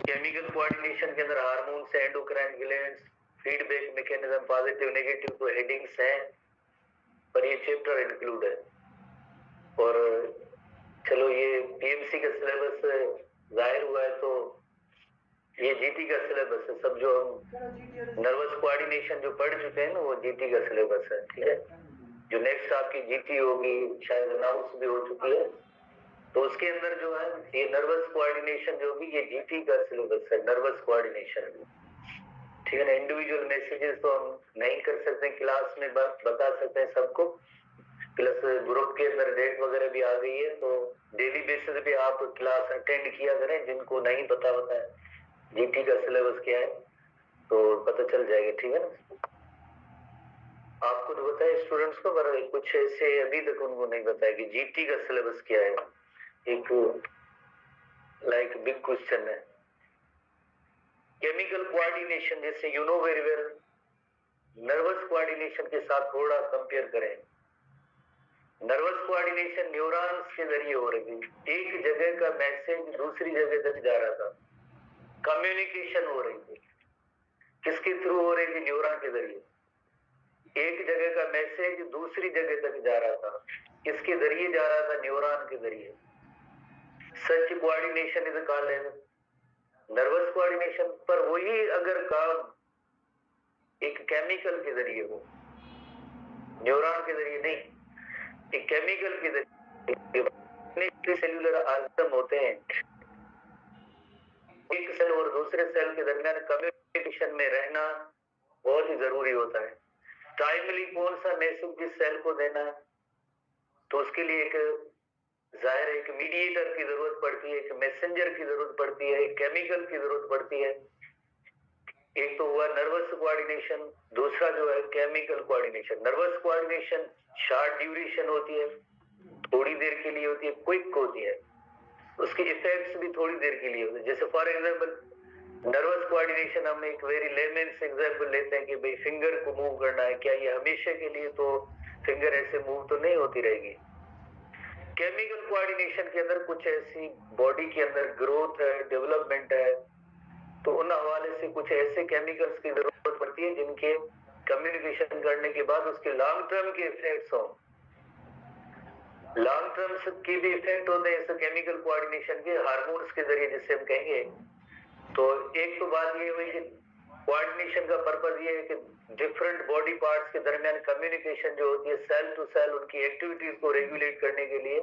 Chemical coordination के अंदर hormones, endocrine glands, feedback mechanism, positive negative तो हेडिंग्स हैं, पर ये चैप्टर इंक्लूड है। और चलो ये पीएमसी का सिलेबस जाहिर हुआ है, तो ये जीटी का सिलेबस है। सब जो हम नर्वस कोऑर्डिनेशन जो पढ़ चुके हैं ना, वो जीटी का सिलेबस है, ठीक है। जो नेक्स्ट आपकी जीटी होगी, शायद अनाउंस भी हो चुकी है, तो उसके अंदर जो है ये नर्वस कोऑर्डिनेशन जो भी, ये जीटी का सिलेबस है, नर्वस कोऑर्डिनेशन, ठीक है ना। इंडिविजुअल मैसेजेस तो हम नहीं कर सकते क्लास में, बता सकते हैं सबको, प्लस ग्रुप के अंदर डेट वगैरह भी आ गई है, तो डेली बेसिस पे आप क्लास अटेंड किया करें। जिनको नहीं पता होता है जीटी का सिलेबस क्या है, तो पता चल जाएगा, ठीक है ना। आपको तो बताया स्टूडेंट्स को, पर कुछ ऐसे अभी तक उनको नहीं बताया कि जीटी का सिलेबस क्या है। एक लाइक बिग क्वेश्चन है। केमिकल कोऑर्डिनेशन, जैसे you know very well, nervous coordination के साथ थोड़ा कंपेयर करें। नर्वस कोऑर्डिनेशन न्यूरॉन्स के जरिए हो रही थी, एक जगह का मैसेज दूसरी जगह तक जा रहा था, कम्युनिकेशन हो रही थी। किसके थ्रू हो रही थी? न्यूरॉन के जरिए। एक जगह का मैसेज दूसरी जगह तक जा रहा था, किसके जरिए जा रहा था? न्यूरॉन के जरिए। Such coordination is called nervous coordination. पर वही अगर काम एक केमिकल के जरिए हो, न्यूरॉन के जरिए नहीं, एक केमिकल के जरिए, सेल्यूलर ऑर्गेनिज्म होते हैं, एक सेल और दूसरे सेल के दरमियान कम्युनिकेशन में रहना बहुत ही जरूरी होता है। टाइमली कौन सा मैसेज जिस सेल को देना है, तो उसके लिए एक जाहिर है एक मीडिएटर की जरूरत पड़ती है, एक मैसेंजर की जरूरत पड़ती है, एक केमिकल की जरूरत पड़ती है। एक तो हुआ नर्वस कोऑर्डिनेशन, दूसरा जो है chemical coordination. Nervous coordination short duration होती है, थोड़ी देर के लिए होती है, क्विक होती है, उसके इफेक्ट्स भी थोड़ी देर के लिए होते हैं। जैसे फॉर एग्जांपल नर्वस कोऑर्डिनेशन, हम एक वेरी लेमेंस एग्जांपल लेते हैं कि भाई फिंगर को मूव करना है, क्या ये हमेशा के लिए तो फिंगर ऐसे मूव तो नहीं होती रहेगी। केमिकल कोऑर्डिनेशन के अंदर कुछ ऐसी बॉडी के अंदर ग्रोथ है, डेवलपमेंट है, तो उन हवाले से कुछ ऐसे केमिकल्स की जरूरत पड़ती है जिनके कम्युनिकेशन करने के बाद उसके लॉन्ग टर्म के इफेक्ट्स हों। लॉन्ग टर्म के भी इफेक्ट होते हैं इस केमिकल कोऑर्डिनेशन के, हार्मोन्स के जरिए जिससे हम कहेंगे। तो एक तो बात ये हुई कि कोऑर्डिनेशन का पर्पस ये है कि डिफरेंट बॉडी पार्ट्स के दरमियान कम्युनिकेशन जो होती है, सेल टू सेल उनकी एक्टिविटीज को रेगुलेट करने के लिए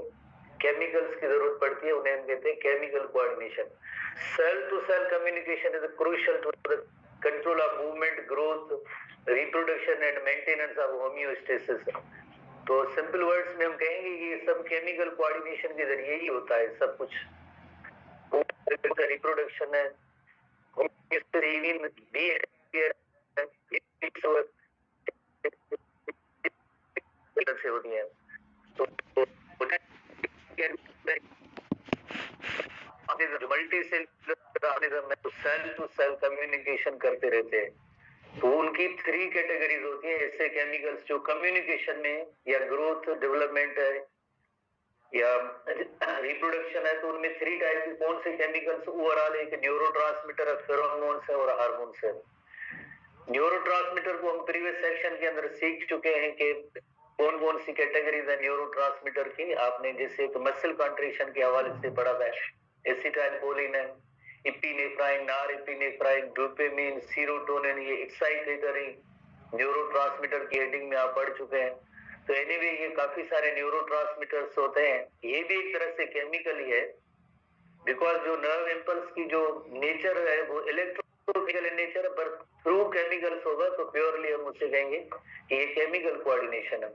केमिकल्स की जरूरत पड़ती है, उन्हें हम कहते हैं chemical coordination. Cell to cell communication is crucial to the control of movement, growth, reproduction and maintenance of homeostasis. तो सिंपल वर्ड्स में हम कहेंगे कि ये सब केमिकल कोऑर्डिनेशन के जरिए ही होता है सब कुछ। रिप्रोडक्शन है, से होती है, तो multi cell to cell communication करते रहते हैं। तो उनकी 3 कैटेगरीज होती है ऐसे केमिकल्स जो कम्युनिकेशन में या ग्रोथ डेवलपमेंट है या रिप्रोडक्शन है, तो उनमें 3 टाइप के कौन से केमिकल्स ओवरऑल, एक न्यूरोट्रांसमीटर, फेरोमोन्स है और हार्मोन्स है। न्यूरोट्रांसमीटर को हम प्रीवियस सेक्शन के अंदर सीख चुके हैं कि कौन कौन सी कैटेगरीज है न्यूरोट्रांसमीटर की। आपने जैसे एक मसल कंट्रेक्शन के हवाले से पढ़ा था, एसिटाइलकोलिन है, इपिनेफ्राइन, नॉर एपिनेफ्राइन, डोपामिन, सीरोटोनिन, ये एक्साइटेटरी न्यूरोट्रांसमीटर की हेडिंग में आप पढ़ चुके हैं। तो एनीवे ये काफी सारे न्यूरोट्रांसमीटर्स होते हैं, ये भी एक तरह से केमिकल ही है, बिकॉज जो नर्व इंपल्स की जो नेचर है वो इलेक्ट्रोकेमिकल नेचर है, पर थ्रू केमिकल्स होगा तो प्योरली हम उससे कहेंगे कि ये केमिकल कोऑर्डिनेशन है।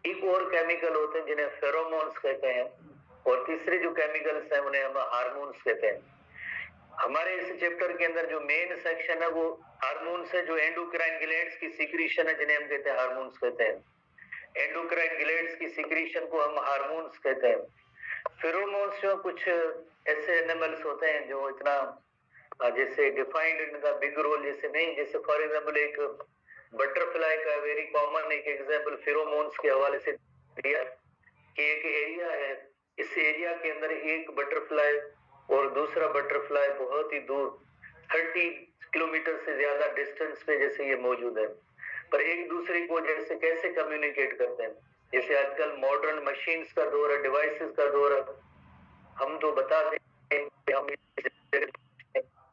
एक और केमिकल होते हैं जिन्हें फेरोमोन्स कहते हैं, और तीसरे जो केमिकल्स हैं उन्हें हम हार्मोन्स कहते हैं। हमारे इस चैप्टर के अंदर जो मेन सेक्शन है वो हार्मोन्स है, जो एंडोक्राइन ग्लैंड्स की सीक्रेशन है जिन्हें हम कहते हैं हार्मोन्स कहते हैं। एंडोक्राइन ग्लैंड्स की सीक्रेशन को हम हार्मोन्स कहते हैं। फेरोमोन्स जो कुछ ऐसे एनिमल्स होते हैं जो इतना जैसे डिफाइंड इनका बिग रोल जैसे नहीं, जैसे फॉर एग्जांपल एक बटरफ्लाई का वेरी कॉमन एक एग्जांपल फेरोमोन्स के हवाले से दिया कि एक एरिया है, इस एरिया के अंदर एक बटरफ्लाई और दूसरा बटरफ्लाई बहुत ही दूर 30 किलोमीटर से ज्यादा डिस्टेंस पे जैसे ये मौजूद है, पर एक दूसरे को जैसे कैसे कम्युनिकेट करते हैं, जैसे आजकल मॉडर्न मशीन्स का दौर है, डिवाइसेस का दौर है, हम तो बता दें कि हम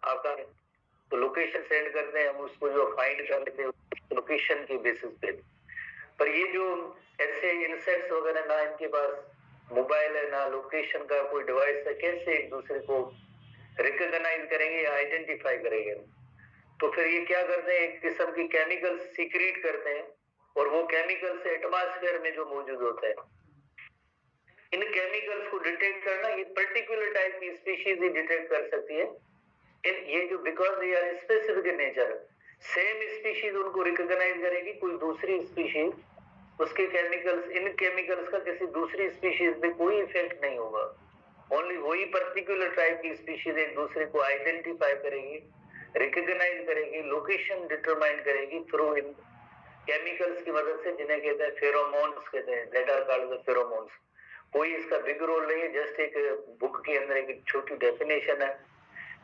आपका तो लोकेशन सेंड करते हैं, हम उसको जो फाइंड कर लेते हैं लोकेशन के बेसिस पे। पर ये जो ऐसे इंसेक्ट्स वगैरह ना इनके पास मोबाइल है ना लोकेशन का कोई डिवाइस है, कैसे एक दूसरे को रिकॉग्नाइज करेंगे या आइडेंटिफाई करेंगे? तो फिर ये क्या करते हैं, एक किस्म की केमिकल सीक्रेट करते हैं, और वो केमिकल से एटमॉस्फेयर में जो मौजूद होता है, इन केमिकल्स को डिटेक्ट करना, ये पर्टिकुलर टाइप की स्पीशीज ही डिटेक्ट कर सकती है। ये जो because they are specific in nature, same species उनको रिकॉग्नाइज करेगी, कोई दूसरी स्पीशीज उसके केमिकल्स, इन केमिकल्स का किसी दूसरी स्पीशीज पे कोई इफेक्ट नहीं होगा। ओनली वही पर्टिकुलर टाइप की स्पीशीज एक दूसरे को आइडेंटिफाई करेगी, रिकॉग्नाइज करेगी, लोकेशन डिटरमाइन करेगी थ्रू इन केमिकल्स की मदद से, जिन्हें कहते हैं फेरोमोन्स कहते हैं, that are called the pheromones. कोई इसका बिग रोल नहीं है, जस्ट एक बुक के अंदर एक छोटी डेफिनेशन है।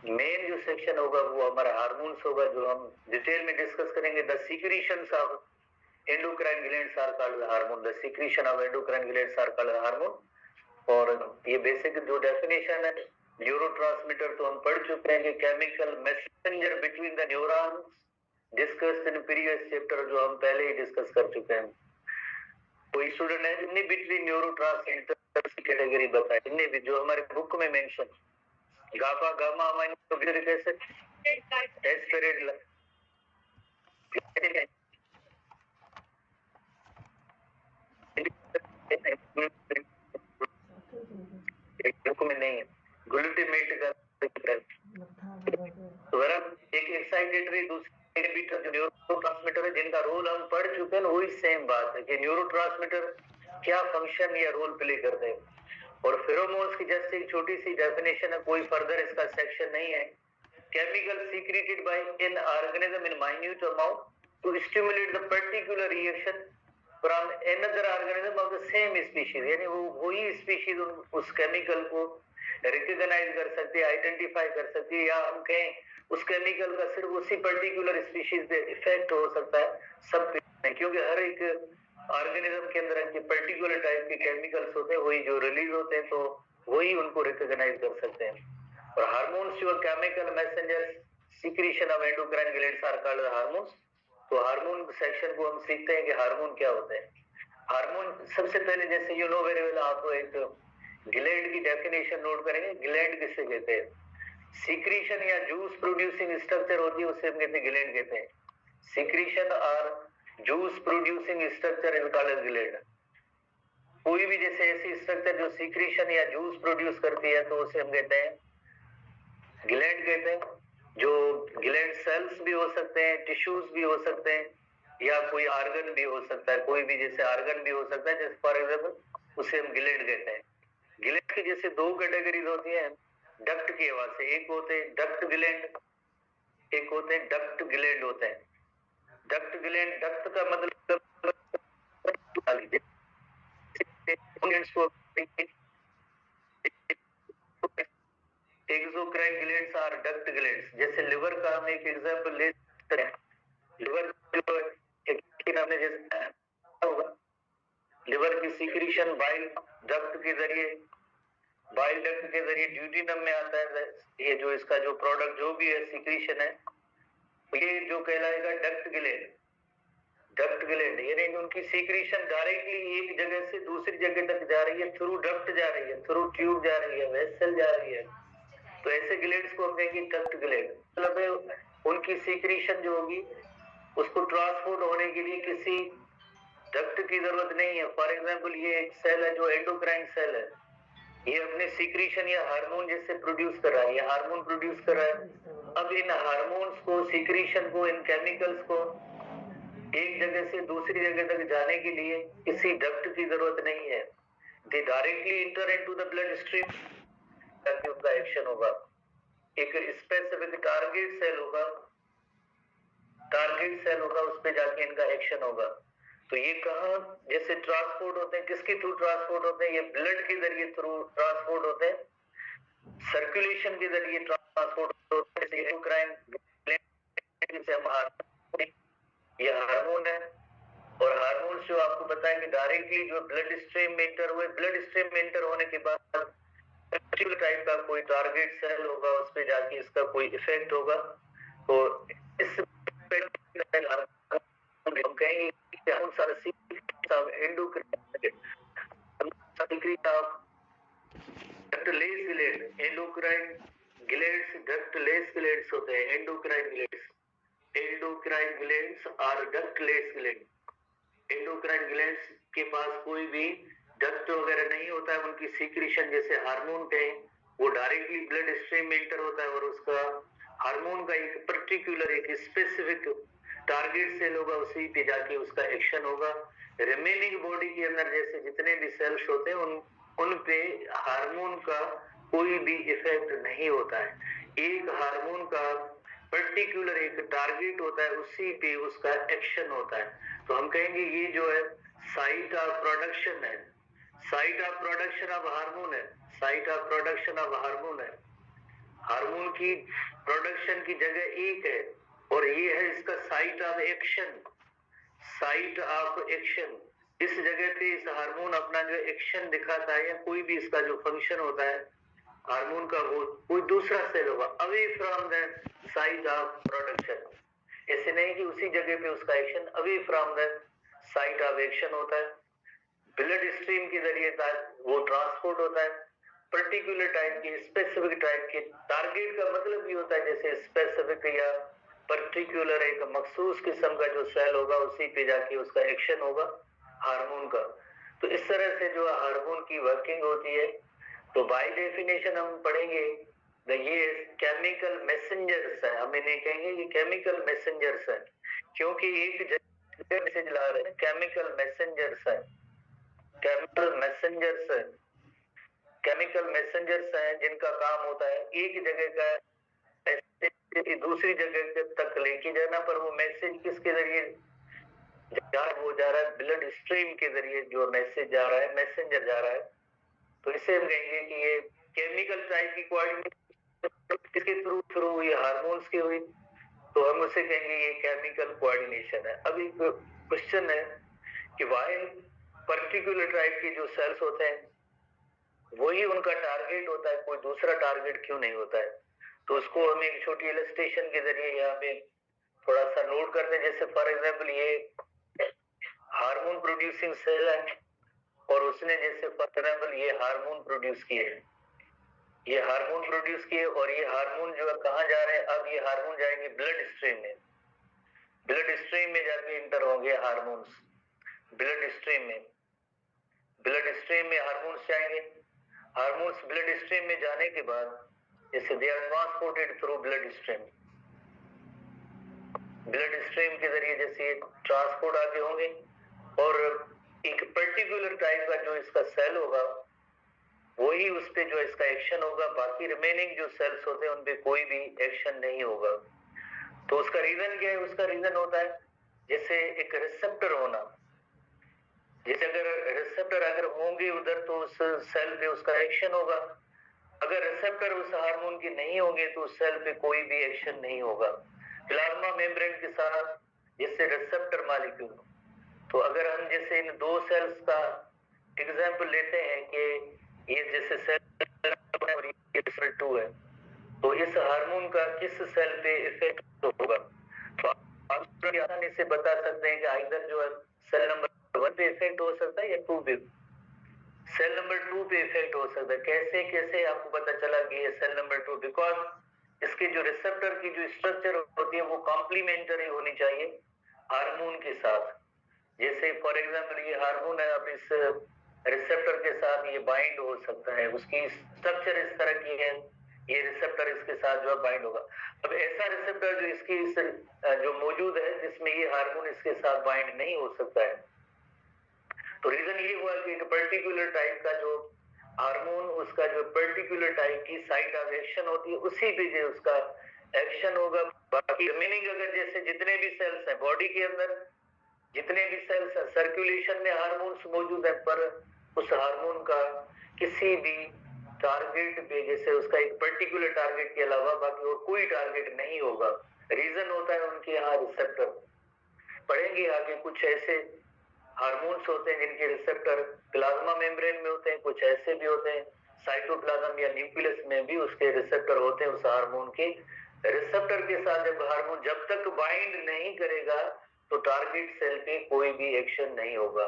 मेन जो सेक्शन होगा वो हमारा हार्मोन्स होगा, जो हम डिटेल में डिस्कस करेंगे। The secretions of endocrine glands are called hormone, the secretion of endocrine glands are called hormone. और ये बेसिक जो डेफिनेशन है, न्यूरोट्रांसमीटर तो हम पढ़ चुके हैं कि chemical messenger between the neurons, discussed in previous chapter, जो हम पहले ही डिस्कस कर चुके हैं। कोई स्टूडेंट है जिनने बिटवीन न्यूरोट्रांसमीटर की कैटेगरी बताई, जिनने भी जो हमारे बुक में mention, gamma gamma amino acid aspirate book में नहीं है, ग्लूटामेट का एक एक्साइटेटरी, दूसरी इनहिबिटर, जो न्यूरोट्रांसमीटर है जिनका रोल हम पढ़ चुके हैं, वही सेम बात है कि न्यूरोट्रांसमीटर क्या फंक्शन या रोल प्ले करते हैं। और फेरोमोन्स की जस्ट एक छोटी सी डेफिनेशन है, कोई फर्दर इसका सेक्शन नहीं है। Chemical secreted by an organism in minute amount to stimulate the particular reaction from another organism of the same species, यानी वो वही स्पीशीज उस केमिकल को रिकॉग्नाइज कर सकती है, आइडेंटिफाई कर सकती है, या हम कहें उस केमिकल का सिर्फ उसी पर्टिकुलर स्पीशीज पे इफेक्ट हो सकता है, सब पे, क्योंकि हर एक ऑर्गेनिज्म के अंदर के पर्टिकुलर टाइप के केमिकल्स होते हैं, वही जो रिलीज होते हैं, तो वही उनको रिकॉग्नाइज कर सकते हैं। और हार्मोन्स जो chemical messengers secretion of endocrine glands are called hormones. तो हार्मोन सेक्शन को हम सीखते हैं कि हार्मोन क्या होता है। हार्मोन सबसे पहले, जैसे यू नो वेरी वेल, आप एक ग्लैंड की डेफिनेशन नोट करेंगे। ग्लैंड किसे कहते हैं? सीक्रेशन या जूस प्रोड्यूसिंग स्ट्रक्चर होती है, उसे हम कहते हैं ग्लैंड कहते हैं। सीक्रेशन और juice producing structure is called gland. कोई भी जैसे ऐसी स्ट्रक्चर जो सीक्रेशन या जूस प्रोड्यूस करती है, तो उसे हम कहते हैं ग्लैंड कहते हैं। जो ग्लैंड सेल्स भी हो सकते हैं, टिश्यूज भी हो सकते हैं, या कोई ऑर्गन भी हो सकता है, कोई भी जैसे ऑर्गन भी हो सकता है, जैसे फॉर एग्जाम्पल उसे हम ग्लैंड कहते हैं। ग्लैंड की जैसे दो कैटेगरीज होती है डक्ट की हवा से, एक होते हैं डक्ट ग्लैंड, एक होते हैं डक्ट ग्लैंड होते हैं। डक्ट ग्लैंड, डक्ट का मतलब एक्सोक्राइन ग्लैंड्स और डक्ट ग्लैंड्स। जैसे लिवर का हम एक एग्जांपल ले सकते हैं। लिवर जो एक हमने जैसे होगा, लिवर की सीक्रेशन बाइल डक्ट के जरिए, बाइल डक्ट के जरिए ड्यूटीनम में आता है। ये जो इसका जो प्रोडक्ट जो भी है सीक्रेशन है, ये जो कहलाएगा डक्ट ग्लैंड। डक्ट ग्लैंड यानी उनकी सीक्रेशन डायरेक्टली एक जगह से दूसरी जगह तक जा रही है, थ्रू डक्ट जा रही है, थ्रू ट्यूब जा रही है, वेसल जा रही है। तो ऐसे ग्लैंड्स को हम कहेंगे डक्ट ग्लैंड। मतलब उनकी सीक्रेशन जो होगी उसको ट्रांसपोर्ट होने के लिए किसी डक्ट की जरूरत नहीं है। फॉर एग्जांपल ये एक सेल है जो एंडोक्राइन सेल है, ये अपने सीक्रेशन या हार्मोन जैसे प्रोड्यूस कर रहा है, ये हार्मोन प्रोड्यूस कर रहा है। अब इन हार्मोन्स को, सीक्रेशन को, इन केमिकल्स को एक जगह से दूसरी जगह तक जाने के लिए किसी डक्ट की जरूरत नहीं है। दे directly inter into the blood stream, ताकि उनका एक्शन होगा। एक स्पेसिफिक टारगेट सेल होगा, टारगेट सेल होगा, उस पे जाके इनका एक्शन होगा। तो ये कहाँ जैसे ट्रांसपोर्ट होते हैं, किसके थ्रू ट्रांसपोर्ट होते हैं? ये ब्लड के जरिए थ्रू ट्रांसपोर्ट होते हैं, सर्कुलेशन के जरिए ट्रांसपोर्ट होते हैं। एंडोक्राइन जिसे हम हार्मोन, ये हार्मोन है। और हार्मोन जो आपको बताएं कि डायरेक्टली जो ब्लड स्ट्रीम में इंटर हुए, ब्लड स्ट्रीम में इंटर होने के बाद टाइप का कोई टारगेट सेल होगा, उस पे जाके इसका कोई इफेक्ट होगा। तो इस हम कहेंगे कि हम सारे endocrine endocrine glands, ductless glands होते हैं, एंडोक्राइन ग्लैंड्स, एंडोक्राइन ग्लैंड्स और डक्टलेस ग्लैंड। एंडोक्राइन ग्लैंड्स के पास कोई भी डक्ट वगैरह नहीं होता है, उनकी सीक्रेशन जैसे हार्मोन पे वो डायरेक्टली ब्लड स्ट्रीम में इंटर होता है और उसका हार्मोन का एक पर्टिकुलर एक स्पेसिफिक टारगेट सेल होगा, उसी पे जाके उसका एक्शन होगा। रिमेनिंग बॉडी के अंदर जैसे जितने भी सेल्स होते हैं उन पे हार्मोन का कोई भी इफेक्ट नहीं होता है। एक हार्मोन का पर्टिकुलर एक टारगेट होता है, उसी पे उसका एक्शन होता है। तो हम कहेंगे ये जो है साइट ऑफ प्रोडक्शन है, site of production of hormone है, site of production of hormone है। हार्मोन की प्रोडक्शन की जगह एक है और ये है इसका site of action, site of action. इस जगह पे इस हार्मोन अपना जो एक्शन दिखाता है या कोई भी इसका जो फंक्शन होता है हार्मोन का, वो कोई दूसरा सेल होगा away from the site of production. ऐसे नहीं कि उसी जगह पे उसका action, away from the site of action होता है। ब्लड स्ट्रीम के जरिए वो ट्रांसपोर्ट होता है पर्टिकुलर टाइप की, स्पेसिफिक टाइप के। टारगेट का मतलब भी होता है जैसे स्पेसिफिक या पर्टिकुलर एक मखसूस किस्म का जो सेल होगा, उसी पे जाके उसका एक्शन होगा हार्मोन का। तो इस तरह से जो हार्मोन की वर्किंग होती है। तो बाय डेफिनेशन हम पढ़ेंगे ये केमिकल मैसेंजर्स है, हम इन्हें कहेंगे ये केमिकल मैसेंजर्स है, क्योंकि एक जगह मैसेज ला रहे हैं, केमिकल मैसेंजर्स है, केमिकल मैसेंजर्स है, केमिकल मैसेंजर्स हैं जिनका काम होता है एक जगह का दूसरी जगह तक लेके जाना। पर वो मैसेज किसके जरिए वो जा रहा है, ब्लड स्ट्रीम के जरिए जो मैसेज जा रहा है, मैसेंजर जा रहा है। तो इसे हम कहेंगे कि ये केमिकल टाइप की कोऑर्डिनेशन किसके थ्रू थ्रू हुई, हार्मोन्स की हुई, तो हम उसे कहेंगे ये केमिकल कोऑर्डिनेशन है। अभी क्वेश्चन है कि वाई पर्टिकुलर टाइप के जो सेल्स होते हैं वही उनका टारगेट होता है, कोई दूसरा टारगेट क्यों नहीं होता है। तो उसको हम एक छोटी इलस्ट्रेशन के जरिए यहाँ पे थोड़ा सा नोट करते हैं। जैसे फॉर एग्जाम्पल ये हार्मोन प्रोड्यूसिंग सेल है और उसने जैसे फॉर एग्जाम्पल ये हार्मोन प्रोड्यूस किए, ये हार्मोन प्रोड्यूस किए और ये हार्मोन जो है कहाँ जा रहे हैं, अब ये हार्मोन जाएंगे ब्लड स्ट्रीम में, ब्लड स्ट्रीम में जाके इंटर होंगे हार्मोन्स, ब्लड स्ट्रीम में, ब्लड स्ट्रीम में हार्मोन्स जाएंगे। हार्मोन्स ब्लड स्ट्रीम में जाने के बाद जैसे they are transported through blood stream, blood stream के जरिए जैसे ट्रांसपोर्ट आगे होंगे और एक पर्टिकुलर टाइप का जो इसका सेल होगा वही उस पे जो इसका एक्शन होगा, बाकी रिमेनिंग जो सेल्स होते हैं उन पे कोई भी एक्शन नहीं होगा। तो उसका रीजन क्या है, उसका रीजन होता है जैसे एक रिसेप्टर होना, जैसे अगर रिसेप्टर अगर होंगे उधर तो उस सेल पे उसका एक्शन होगा, अगर रिसेप्टर उस हार्मोन के नहीं होंगे तो उस सेल पे कोई भी एक्शन नहीं होगा। प्लाज्मा मेम्ब्रेन के साथ जैसे रिसेप्टर मॉलिक्यूल, तो अगर हम जैसे इन दो सेल्स का एग्जांपल लेते हैं कि ये जैसे सेल और ये सेल 2 है, तो इस हार्मोन का किस सेल पे इफेक्ट होगा, तो आप आसानी से बता सकते हैं कि इधर जो है सेल नंबर 1 पे इफेक्ट हो सकता है या 2 पे, सेल नंबर 2 पे इफेक्ट हो सकता है। कैसे कैसे आपको पता चला कि ये सेल नंबर 2, बिकॉज इसके जो रिसेप्टर की जो स्ट्रक्चर होती है वो कॉम्प्लीमेंटरी होनी चाहिए हार्मोन के साथ। जैसे फॉर एग्जांपल ये हार्मोन है, अब इस रिसेप्टर के साथ ये बाइंड हो सकता है, उसकी स्ट्रक्चर इस तरह की है, ये रिसेप्टर इसके साथ जो है बाइंड होगा। अब ऐसा रिसेप्टर जो इसकी जो मौजूद है जिसमें ये हार्मोन इसके साथ बाइंड नहीं हो सकता है। तो रीजन ये हुआ कि एक पर्टिकुलर टाइप का जो हार्मोन, उसका जो पर्टिकुलर टाइप की साइट ऑफ एक्शन होती है उसी पे जो उसका एक्शन होगा। बाकी मीनिंग अगर जैसे जितने भी सेल्स हैं बॉडी के अंदर, जितने भी सेल्स हैं सर्कुलेशन में हार्मोन्स मौजूद है, पर उस हार्मोन का किसी भी टारगेट पे जैसे उसका एक पर्टिकुलर टारगेट के अलावा बाकी और कोई टारगेट नहीं होगा। रीजन होता है उनके यहाँ रिसेप्टर। पढ़ेंगे आगे कुछ ऐसे हार्मोन्स होते हैं जिनके रिसेप्टर प्लाज्मा मेम्ब्रेन में होते हैं, कुछ ऐसे भी होते हैं साइटोप्लाज्म या न्यूक्लियस में भी उसके रिसेप्टर होते हैं। उस हार्मोन के रिसेप्टर के साथ जब हार्मोन जब तक बाइंड नहीं करेगा तो टारगेट सेल पे कोई भी एक्शन नहीं होगा।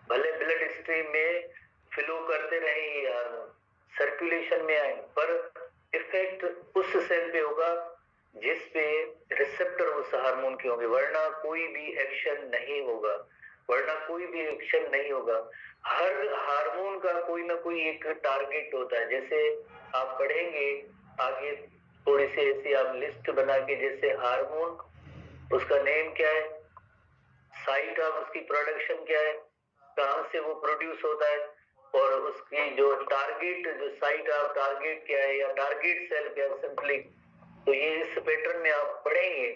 भले ब्लड स्ट्रीम में फ्लो करते रहे ये हार्मोन, सर्कुलेशन में आए, पर इफेक्ट उस सेल पे होगा जिस पे रिसेप्टर उस हार्मोन के होंगे, वरना कोई भी एक्शन नहीं होगा, वरना कोई भी एक्शन नहीं होगा। हर हार्मोन का कोई ना कोई एक टारगेट होता है। जैसे आप पढ़ेंगे आगे थोड़ी सी ऐसी आप लिस्ट बना के, जैसे हार्मोन उसका नेम क्या है, साइट ऑफ उसकी प्रोडक्शन क्या है, कहां से वो प्रोड्यूस होता है, और उसकी जो टारगेट जो साइट ऑफ टारगेट क्या है या टारगेट सेल क्या है सिंपली। तो ये इस पैटर्न में आप पढ़ेंगे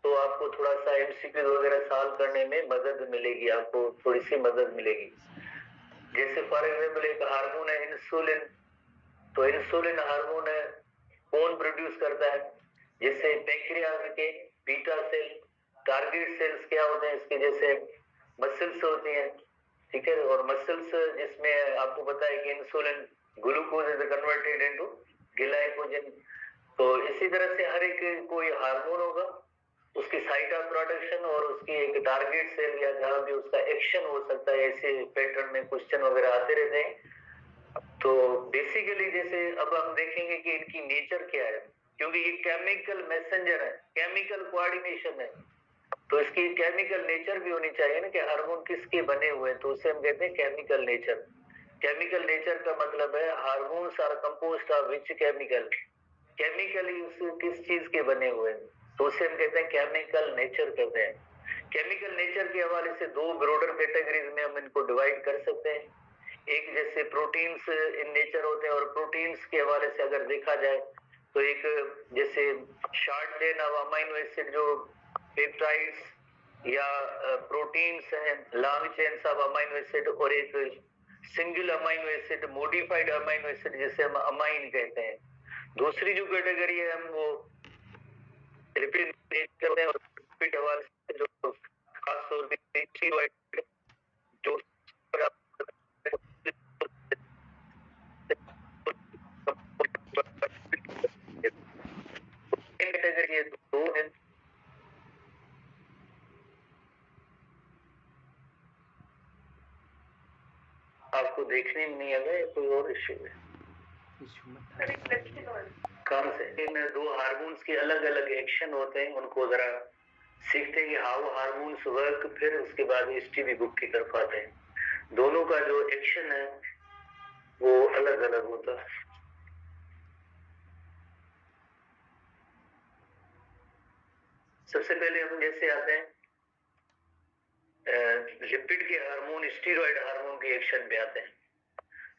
तो आपको थोड़ा सा एमसीक्यू वगैरह सॉल्व करने में मदद मिलेगी, आपको थोड़ी सी मदद मिलेगी। जैसे फॉर एग्जाम्पल एक हार्मोन है इंसुलिन, तो इंसुलिन हार्मोन है कौन प्रोड्यूस करता है, जैसे पैंक्रियाज के बीटा सेल, टारगेट सेल्स क्या होते हैं इसके, जैसे मसल्स होती हैं, ठीक है, और मसल्स जिसमें आपको पता है कि insulin glucose is converted into glycogen. तो इसी तरह से हर एक कोई हार्मोन होगा, उसकी साइट ऑफ प्रोडक्शन और उसकी एक टारगेट सेल या जहां भी उसका एक्शन हो सकता है, ऐसे पैटर्न में क्वेश्चन वगैरह आते रहते हैं। तो बेसिकली जैसे अब हम देखेंगे कि इनकी नेचर क्या है, क्योंकि ये केमिकल मैसेंजर है, केमिकल कोऑर्डिनेशन है, तो इसकी केमिकल नेचर भी होनी चाहिए ना कि हार्मोन किसके बने हुए हैं, तो उसे हम कहते हैं केमिकल नेचर। केमिकल नेचर का मतलब है hormones are composed of which chemical, chemically उस किस चीज के बने हुए हैं, तो उसे हम कहते हैं केमिकल नेचर कहते हैं। केमिकल नेचर के हवाले से दो ब्रॉडर कैटेगरीज में हम इनको डिवाइड कर सकते हैं। एक जैसे प्रोटीन्स इन नेचर होते हैं, और प्रोटीन्स के हवाले से अगर देखा जाए तो एक जैसे short chain of amino acid जो पेप्टाइड्स या प्रोटीन्स हैं, long chains of amino acid, और एक single amino acid modified amino acid जिसे हम अमाइन कहते हैं। दूसरी जो कैटेगरी है हम वो रिपीट करते हैं, और रिपीट हवाले से जो खास तौर पे जो कैटेगरी है दो है। आपको देखने में नहीं आ रहा है, कोई और इश्यू है काम से? इन दो हार्मोन्स के अलग अलग एक्शन होते हैं, उनको जरा सीखते हैं कि हाउ हार्मोन्स वर्क, फिर उसके बाद एसटीबी बुक की तरफ आते हैं। दोनों का जो एक्शन है वो अलग अलग होता है। सबसे पहले हम जैसे आते हैं लिपिड के हार्मोन, स्टीरॉयड हार्मोन के एक्शन पे आते हैं।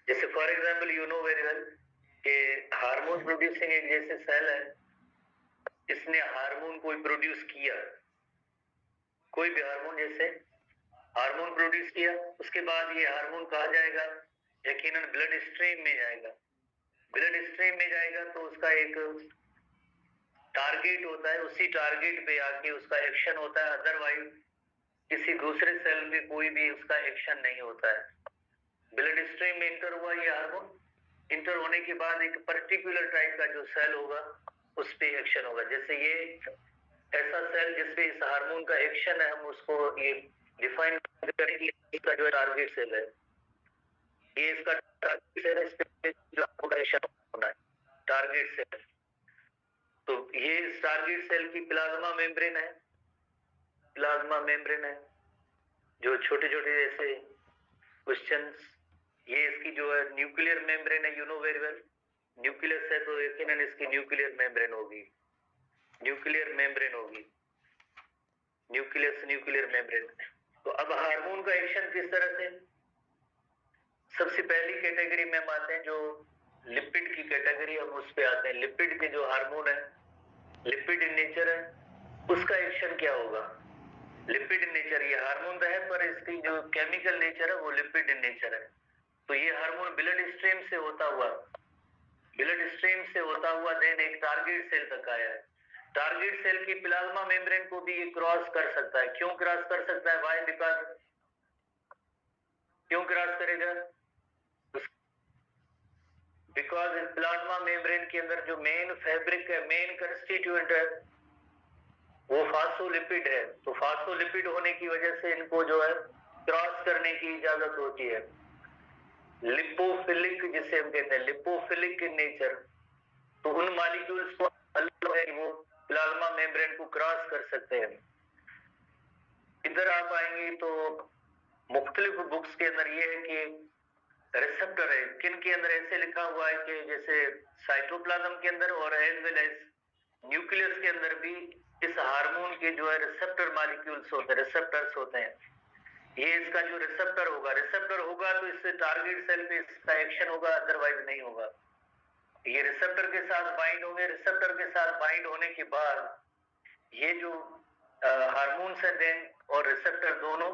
जैसे for example you know very well कि हार्मोन प्रोड्यूसिंग एक जैसे सेल है, इसने हार्मोन कोई प्रोड्यूस किया, कोई भी हार्मोन जैसे हार्मोन प्रोड्यूस किया, उसके बाद ये हार्मोन कहा जाएगा, यकीनन ब्लड स्ट्रीम में जाएगा। ब्लड स्ट्रीम में जाएगा तो उसका एक टारगेट होता है, उसी टारगेट पे आके उसका एक्शन होता है, अदरवाइज किसी दूसरे सेल में कोई भी उसका एक्शन नहीं होता है। ब्लड स्ट्रीम में इंटर हुआ ये हार्मोन, इंटर होने के बाद एक पर्टिकुलर टाइप का जो सेल होगा उस पे एक्शन होगा। जैसे ये ऐसा सेल जिसपे इस हार्मोन का एक्शन है, हम उसको ये डिफाइन करेंगे, इसका जो टारगेट सेल है, ये इसका टारगेट सेल है, इस पे जो आपका एक्शन होना है टारगेट सेल। तो ये इस टारगेट सेल की प्लाज्मा मेम्ब्रेन है, प्लाज्मा मेम्ब्रेन है, जो छोटे छोटे जैसे क्वेश्चंस, ये इसकी जो है न्यूक्लियर मेम्ब्रेन है, you know very well, nucleus है तो यकीनन इसकी न्यूक्लियर मेम्ब्रेन होगी, न्यूक्लियर मेम्ब्रेन होगी, न्यूक्लियस न्यूक्लियर मेम्ब्रेन। तो अब हार्मोन का एक्शन किस तरह से, सबसे पहली कैटेगरी में हम आते हैं जो लिपिड की कैटेगरी, हम उस पे आते हैं। लिपिड के जो हार्मोन है, लिपिड इन नेचर है, उसका एक्शन क्या होगा। लिपिड इन नेचर ये हार्मोन तो है, पर इसकी जो केमिकल नेचर है वो लिपिड इन नेचर है। तो ये हार्मोन ब्लड स्ट्रीम से होता हुआ, ब्लड स्ट्रीम से होता हुआ देन एक टारगेट सेल तक आया है। टारगेट सेल की प्लाज्मा मेम्ब्रेन को भी ये क्रॉस कर सकता है। क्यों क्रॉस कर सकता है? व्हाई? बिकॉज क्यों क्रॉस करेगा? बिकॉज इस प्लाज्मा मेम्ब्रेन के अंदर जो मेन फैब्रिक है, मेन कंस्टिट्यूएंट है, वो फास्फोलिपिड है। तो फास्फोलिपिड होने की वजह से इनको जो है क्रॉस करने की इजाजत होती है। लिपोफिलिक जिसे हम कहते हैं, लिपोफिलिक इन नेचर, तो उन मॉलिक्यूल्स को अलग है, वो प्लाज्मा मेम्ब्रेन को क्रॉस कर सकते हैं। इधर आप आएंगे तो मुख्तलिफ बुक्स के अंदर ये है कि रिसेप्टर है, किन के अंदर ऐसे लिखा हुआ है कि जैसे साइटोप्लाज्म के अंदर और एज वेल एज न्यूक्लियस के अंदर भी इस हार्मोन के जो है रिसेप्टर मॉलिक्यूल्स होते हैं, रिसेप्टर्स होते हैं। ये इसका जो रिसेप्टर होगा तो इससे टारगेट सेल पे इसका एक्शन होगा, अदरवाइज नहीं होगा। ये रिसेप्टर के साथ बाइंड होंगे। रिसेप्टर के साथ बाइंड होने के बाद ये जो हार्मोन्स है देन और रिसेप्टर दोनों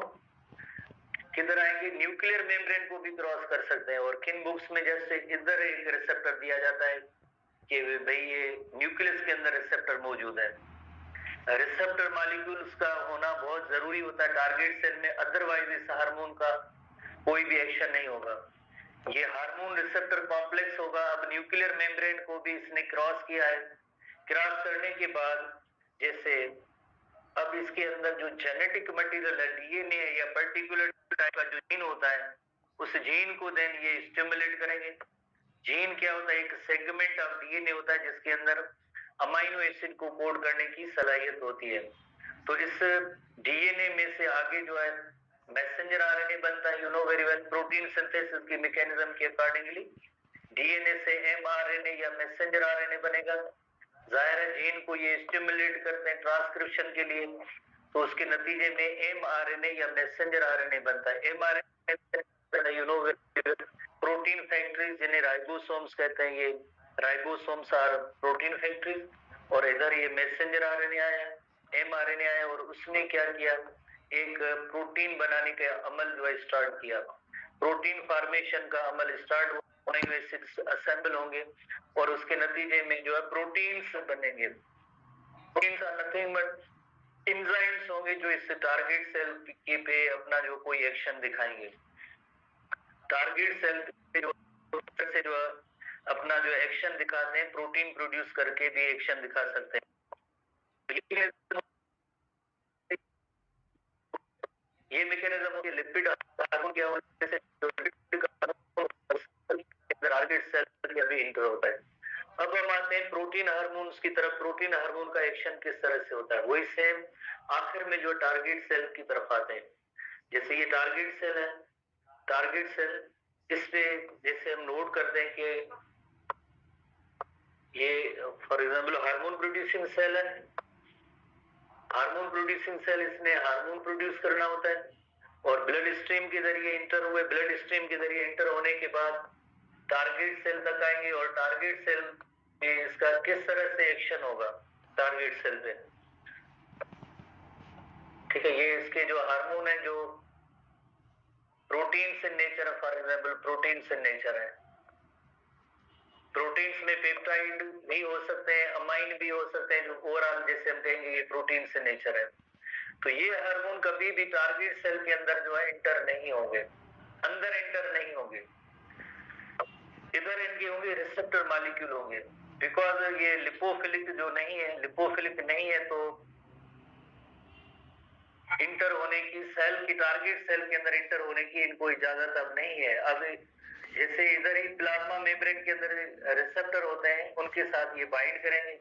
किधर आएंगे? न्यूक्लियर मेम्ब्रेन को भी क्रॉस कर सकते हैं। और किन बुक्स में जैसे इधर एक रिसेप्टर दिया जाता है कि भाई ये न्यूक्लियस के अंदर रिसेप्टर मौजूद है। रिसेप्टर मॉलिक्यूल्स का होना बहुत जरूरी होता है टारगेट सेल में, अदरवाइज इस हार्मोन का कोई भी एक्शन नहीं होगा। ये हार्मोन रिसेप्टर कॉम्प्लेक्स होगा। अब न्यूक्लियर मेम्ब्रेन को भी इसने क्रॉस किया है। क्रॉस करने के बाद जैसे अब इसके अंदर जो जेनेटिक मटेरियल है, डीएनए या पर्टिकुलर टाइप का जो जीन होता है, उस जीन को देन ये स्टिमुलेट करेंगे। जीन क्या होता है? एक सेगमेंट ऑफ डीएनए होता है जिसके अंदर अमाइनो एसिड को कोड करने की सलाहियत होती है। तो इस डीएनए में से आगे जो है मैसेंजर आरएनए बनता है। You know very well, protein synthesis की मैकेनिज्म के अकॉर्डिंगली डीएनए से एमआरएनए या मैसेंजर आरएनए बनेगा। जाहिर है जीन को ये स्टिमुलेट करते हैं ट्रांसक्रिप्शन के लिए, तो उसके नतीजे में एमआरएनए या मैसेंजर आरएनए बनता है। MRNA you know protein factories जिन्हें राइबोसोम्स कहते हैं, ये राइबोसोम्स आर प्रोटीन फैक्ट्रीज। और इधर ये मैसेंजर आरएनए आया, एमआरएनए आया, और उसने क्या किया? एक प्रोटीन बनाने का अमल जो है स्टार्ट किया। प्रोटीन फॉर्मेशन का अमल स्टार्ट हुआ, अमीनो एसिड्स असेंबल होंगे और उसके नतीजे में जो है प्रोटीन्स बनेंगे। Proteins are nothing but enzymes होंगे जो इस टारगेट सेल के पे अपना जो कोई एक्शन दिखाएंगे। टारगेट सेल से जो अपना जो एक्शन दिखाते हैं, प्रोटीन प्रोड्यूस करके भी एक्शन दिखा सकते हैं। ये मैकेनिज्म होती है लिपिड हार्मोन क्या होने से टारगेट सेल के भी इंटर होता है। अब हम आते हैं प्रोटीन हार्मोन्स की तरफ। प्रोटीन हार्मोन का एक्शन किस तरह से होता है? वही सेम आखिर में जो टारगेट सेल की तरफ आते हैं। जैसे ये टारगेट सेल है, टारगेट सेल इस पे जैसे हम नोट करते हैं कि ये for example hormone producing cell है। हार्मोन प्रोड्यूसिंग सेल, इसने हार्मोन प्रोड्यूस करना होता है और ब्लड स्ट्रीम के जरिए इंटर हुए, ब्लड स्ट्रीम के जरिए इंटर होने के बाद टारगेट सेल तक आएंगे और टारगेट सेल में इसका किस तरह से एक्शन होगा टारगेट सेल पे। ठीक है, ये इसके जो हार्मोन है जो प्रोटीन्स इन नेचर है, for example proteins in nature है। प्रोटीन्स में पेप्टाइड भी हो सकते हैं, अमाइन भी हो सकते हैं, जो ओवरऑल जैसे हम कहेंगे ये प्रोटीन्स इन नेचर है। तो ये हार्मोन कभी भी टारगेट सेल के अंदर जो है इंटर नहीं होंगे, अंदर इंटर नहीं होंगे। इधर इनके होंगे रिसेप्टर मॉलिक्यूल होंगे, बिकॉज ये लिपोफिलिक जो नहीं है, लिपोफिलिक नहीं है, तो इंटर होने की, सेल की टारगेट सेल के अंदर इंटर होने की इनको इजाजत अब नहीं है। अब जैसे इधर ही प्लाज्मा मेम्ब्रेन के अंदर रिसेप्टर होते हैं, उनके साथ ये बाइंड करेंगे।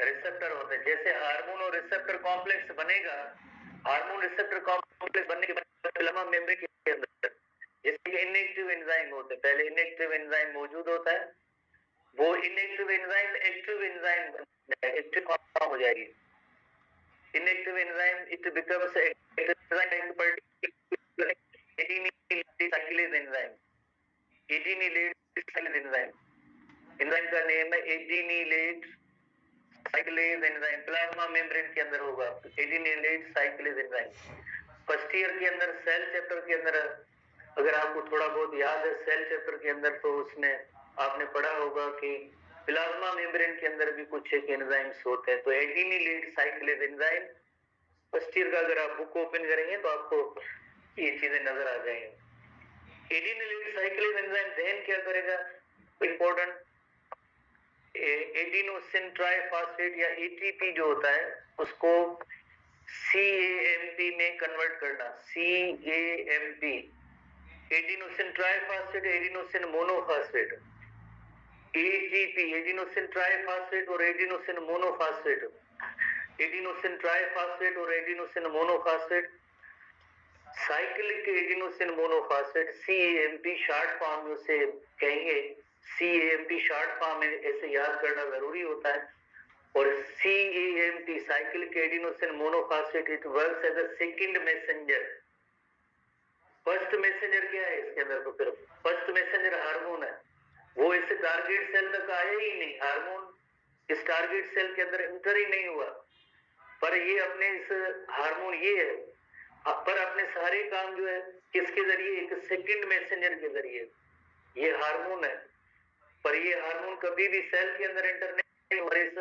रिसेप्टर होते हैं, जैसे हार्मोन और रिसेप्टर कॉम्प्लेक्स बनेगा, हार्मोन रिसेप्टर कॉम्प्लेक्स बनने के बाद प्लाज्मा मेम्ब्रेन के अंदर जैसे इनएक्टिव एंजाइम होते हैं, पहले इनएक्टिव एंजाइम मौजूद होता है, वो inactive enzyme active enzyme active form हो जाएगी। Inactive enzyme, it becomes active enzyme, particular adenylate enzyme. Adenylate enzyme. Enzyme का नेम है adenylate cyclase enzyme। Plasma membrane के अंदर होगा adenylate cyclase enzyme। First year के अंदर सेल चैप्टर के अंदर अगर आपको थोड़ा बहुत याद है, सेल चैप्टर के अंदर तो उसमें आपने पढ़ा होगा कि प्लाज्मा मेम्ब्रेन के अंदर भी कुछ एक एंजाइम्स होते हैं। तो एडिनिलेट साइक्लेज एंजाइम, फर्स्ट ईयर का अगर आप बुक ओपन करेंगे तो आपको ये चीजें नजर आ जाएंगी। एडिनिलेट साइक्लेज एंजाइम देन क्या करेगा, इंपॉर्टेंट, एडिनोसिन ट्राइफॉस्फेट या एटीपी जो होता है उसको CAMP में कन्वर्ट करना। CAMP, adenosine triphosphate, adenosine monophosphate, ATP, adenosine triphosphate और एडिनोसिन मोनोफॉस्फेट, एडिनोसिन ट्राइफॉस्फेट और adenosine monophosphate, cyclic adenosine monophosphate, CAMP short form में उसे कहेंगे। CAMP शॉर्ट फॉर्म में ऐसे याद करना जरूरी होता है। और CAMP cyclic adenosine monophosphate, it works as a second messenger. First messenger क्या है इसके अंदर, तो फिर फर्स्ट मैसेंजर हार्मोन है, वो इस टारगेट सेल तक आया ही नहीं, हार्मोन इस टारगेट सेल के अंदर इंटर ही नहीं हुआ, पर ये अपने इस हार्मोन ये है, पर अपने सारे काम जो है किसके जरिए, एक सेकंड मैसेंजर के जरिए, ये हार्मोन है। पर ये हार्मोन कभी भी सेल के अंदर इंटर नहीं, और इस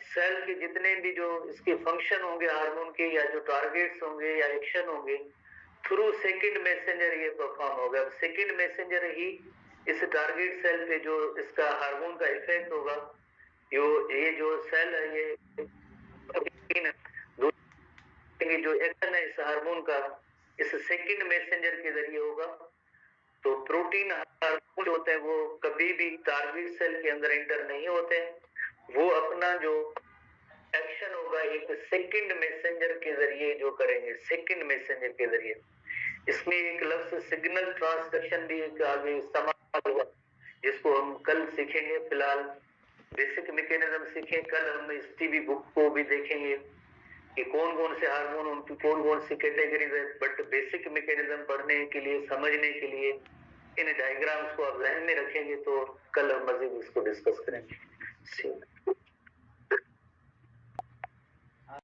सेल के जितने भी जो इसके फंक्शन होंगे हार्मोन के, या जो टारगेट्स होंगे या एक्शन होंगे, थ्रू सेकंड मैसेंजर ये परफॉर्म होगा। सेकंड मैसेंजर ही इस टारगेट सेल पे जो इसका हार्मोन का इफेक्ट होगा, ये जो सेल है ये जो एक्शन है इस हार्मोन का इस सेकंड मैसेंजर के जरिए होगा। तो प्रोटीन हार्मोन होते हैं वो कभी भी टारगेट सेल के अंदर इंटर नहीं होते, वो अपना जो एक्शन होगा एक सेकंड मैसेंजर के जरिए जो करेंगे, सेकंड मैसेंजर के जरिए। इसमें एक लफ्ज सिग्नल ट्रांसडक्शन भी एक आगे इस्तेमाल हुआ, जिसको हम कल सीखेंगे। फिलहाल बेसिक मैकेनिज्म सीखे, कल हम इस टीवी बुक को भी देखेंगे कि कौन कौन से हार्मोन, उनकी कौन कौन सी कैटेगरीज है। बट बेसिक मैकेनिज्म पढ़ने के लिए, समझने के लिए इन डायग्राम्स को आप ध्यान में रखेंगे तो कल हम मजीद इसको डिस्कस करेंगे।